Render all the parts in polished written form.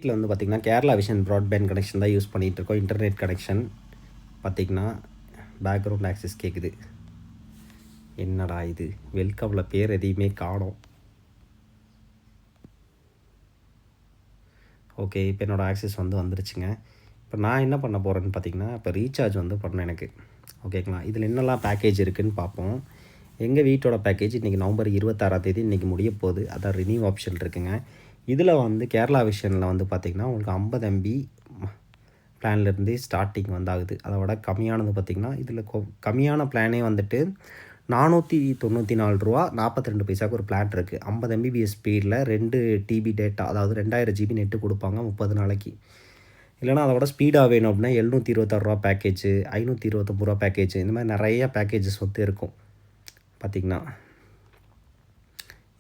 வீட்டில் வந்து பார்த்திங்கன்னா கேரளா விஷன் ப்ராட்பேண்ட் கனெக்ஷன் தான் யூஸ் பண்ணிகிட்ருக்கோம். இன்டர்நெட் கனெக்ஷன் பார்த்திங்கன்னா பேக்ரவுண்ட் ஆக்சஸ் கேட்குது. என்னடா இது, வெல்கமில் பேர் எதையுமே காணோம். ஓகே, இப்போ என்னோடய ஆக்சஸ் வந்துருச்சுங்க. இப்போ நான் என்ன பண்ண போகிறேன்னு பார்த்திங்கன்னா, இப்போ ரீசார்ஜ் பண்ணேன் எனக்கு. ஓகேங்களா, இதில் என்னெல்லாம் பேக்கேஜ் இருக்குதுன்னு பார்ப்போம். எங்கள் வீட்டோட பேக்கேஜ் இன்றைக்கி நவம்பர் 26 இன்றைக்கி முடிய போகுது. அதான் ரினியூ ஆப்ஷன் இருக்குங்க. இதில் கேரளா விஷனில் பார்த்திங்கன்னா உங்களுக்கு 50 MB பிளான்லேருந்தே ஸ்டார்டிங் ஆகுது. அதை விட கம்மியானது பார்த்திங்கன்னா இதில் கம்மியான பிளானே 494 ரூபா 42 பைசாவுக்கு ஒரு பிளான் இருக்குது. 50 MBPS ஸ்பீடில் 2 TB டேட்டா, அதாவது 2000 GB நெட்டு கொடுப்பாங்க 30 நாளைக்கு. இல்லைனா அதை விட ஸ்பீடாக வேணும் அப்படின்னா 726 ரூபா பேக்கேஜு, 529 ரூபா பேக்கேஜ், இந்த மாதிரி நிறையா பேக்கேஜஸ் இருக்கும். பார்த்திங்கன்னா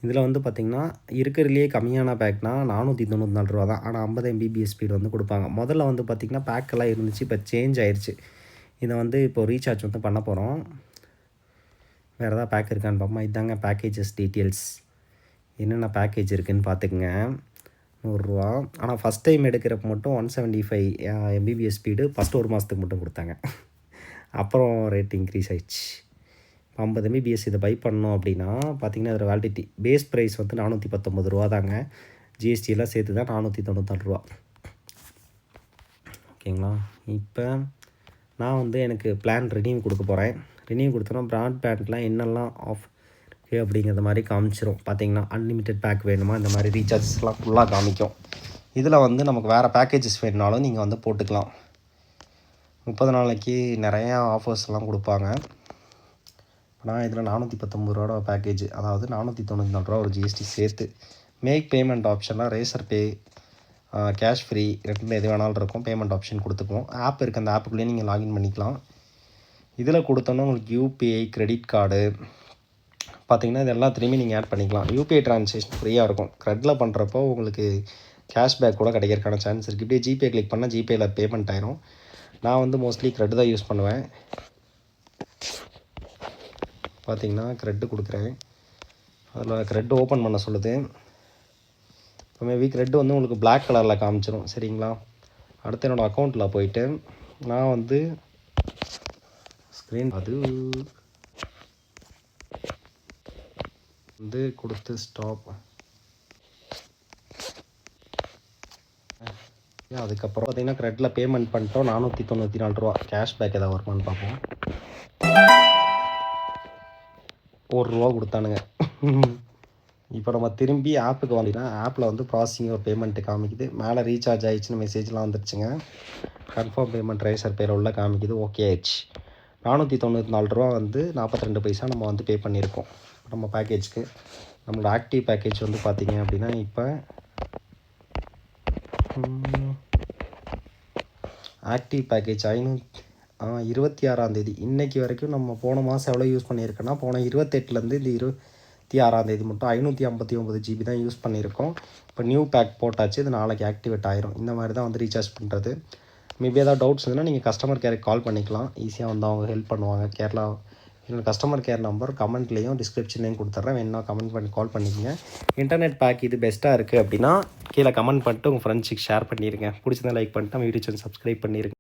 இதில் பார்த்திங்கன்னா இருக்கிறதுலே கம்மியான பேக்னா 494 ரூபா தான். ஆனால் 50 MBPS ஸ்பீடு கொடுப்பாங்க. முதல்ல பார்த்திங்கன்னா பேக்கெல்லாம் இருந்துச்சு, இப்போ சேஞ்ச் ஆயிடுச்சு. இதை இப்போ ரீசார்ஜ் பண்ண போகிறோம். வேறு ஏதாவது பேக் இருக்கான்னு பார்ப்போம். இதாங்க பேக்கேஜஸ் டீட்டெயில்ஸ். என்னென்ன பேக்கேஜ் இருக்குதுன்னு பார்த்துக்குங்க. 100 ரூபா. ஆனால் ஃபஸ்ட் டைம் எடுக்கிறப்ப மட்டும் 175 MBPS ஸ்பீடு ஃபஸ்ட்டு ஒரு மாதத்துக்கு மட்டும் கொடுத்தாங்க. அப்புறம் ரேட் இன்க்ரீஸ் ஆயிடுச்சு. 50 MBPS இதை பை பண்ணோம் அப்படின்னா பார்த்திங்கன்னா அதில் வேலிடிட்டி பேஸ் ப்ரைஸ் 419 ரூபா தாங்க. ஜிஎஸ்டியெல்லாம் சேர்த்து தான் 494 ரூபா. ஓகேங்களா, இப்போ நான் எனக்கு பிளான் ரினியூ கொடுக்க போகிறேன். ரினியூ கொடுத்தோன்னா ப்ராட்பேண்ட்லாம் என்னெல்லாம் ஆஃப் இருக்குது அப்படிங்கிறத மாதிரி காமிச்சிரும். பார்த்திங்கன்னா அன்லிமிட்டெட் பேக் வேணுமா, இந்த மாதிரி ரீசார்ஜஸ்லாம் ஃபுல்லாக காமிக்கும். இதில் நமக்கு வேறு பேக்கேஜஸ் வேணுனாலும் நீங்கள் போட்டுக்கலாம். 30 நாளைக்கு நிறையா ஆஃபர்ஸ்லாம் கொடுப்பாங்க. நான் இதில் 419 ரூபா பேக்கேஜ், அதாவது 494 ரூபா ஒரு ஜிஎஸ்டி சேர்த்து. மேக் பேமெண்ட் ஆப்ஷன்லாம் ரேசர் பே, கேஷ் ஃப்ரீ, ரெண்டு எது வேணாலும் இருக்கும். Payment option கொடுத்துக்குவோம். ஆப் இருக்குது, அந்த ஆப்புக்குள்ளேயே நீங்கள் லாகின் பண்ணிக்கலாம். இதில் கொடுத்தோன்னா உங்களுக்கு யூபிஐ, கிரெடிட் கார்டு பார்த்திங்கன்னா இது எல்லாத்துலேயுமே நீங்கள் ஆட் பண்ணிக்கலாம். யூபிஐ ட்ரான்சாக்ஷன் ஃப்ரீயாக இருக்கும். க்ரெட்டில் பண்ணுறப்போ உங்களுக்கு கேஷ்பேக் கூட கிடைக்கிறதுக்கான சான்ஸ் இருக்குது. இப்படியே ஜிபே கிளிக் பண்ணால் ஜிபேயில் பேமெண்ட் ஆயிரும். நான் மோஸ்ட்லி க்ரெட் தான் யூஸ் பண்ணுவேன். பார்த்திங்கன்னா க்ரெட்டு கொடுக்குறேன். அதில் க்ரெட்டு ஓப்பன் பண்ண சொல்லுது. இப்போ மேபி க்ரெட்டு உங்களுக்கு பிளாக் கலரில் காமிச்சிடும். சரிங்களா, அடுத்து என்னோடய அக்கௌண்ட்டில் போயிட்டு நான் ஸ்க்ரீன் கொடுத்து ஸ்டாப். அதுக்கப்புறம் பார்த்திங்கன்னா க்ரெட்டில் பேமெண்ட் பண்ணிட்டோம். 494 ரூபா கேஷ்பேக் ஏதாவது வருமானு பார்ப்போம். 1 ரூபா கொடுத்தானுங்க. இப்போ நம்ம திரும்பி ஆப்புக்கு வந்தீங்கன்னா ஆப்பில் ப்ராசஸிங் ஒரு பேமெண்ட்டு காமிக்குது. மேலே ரீசார்ஜ் ஆகிடுச்சின்னு மெசேஜ்லாம் வந்துருச்சுங்க. கன்ஃபார்ம் பேமெண்ட் ரேசர் பேர் உள்ள காமிக்குது. ஓகே ஆயிடுச்சு. 494 ரூபா 42 பைசா நம்ம பே பண்ணியிருக்கோம் நம்ம பேக்கேஜ்க்கு. நம்மளோட ஆக்டிவ் பேக்கேஜ் பார்த்திங்க அப்படின்னா இப்போ ஆக்டிவ் பேக்கேஜ் 26 இன்றைக்கி வரைக்கும் நம்ம போன மாதம் எவ்வளோ யூஸ் பண்ணியிருக்கோன்னா, போன 28லேருந்து இந்த 26 மட்டும் 559 GB தான் யூஸ் பண்ணியிருக்கோம். இப்போ நியூ பேக் போட்டாச்சு. இது நாளைக்கு ஆக்டிவேட் ஆயிரும். இந்த மாதிரி தான் ரீசார்ஜ் பண்ணுறது. மேபி ஏதாவது டவுட்ஸ் இருந்ததுன்னா நீங்கள் கஸ்டமர் கேருக்கு கால் பண்ணிக்கலாம். ஈஸியாக அவங்க ஹெல்ப் பண்ணுவாங்க. கேரளா என்னோடய கஸ்டமர் கேர் நம்பர் கமெண்ட்லேயும் டிஸ்கிரிப்ஷன்லேயும் கொடுத்துட்றேன். வேணுன்னா கமெண்ட் பண்ணி கால் பண்ணிக்கோங்க. இன்டர்நெட் பேக் இது பெஸ்ட்டாக இருக்குது அப்படின்னா கீழே கமெண்ட் பண்ணிட்டு உங்கள் ஃப்ரெண்ட்ஸுக்கு ஷேர் பண்ணிடுங்க. பிடிச்சதை லைக் பண்ணிட்டு நம்ம யூடியூப் சேனல் சப்ஸ்கிரைப் பண்ணிடுங்க.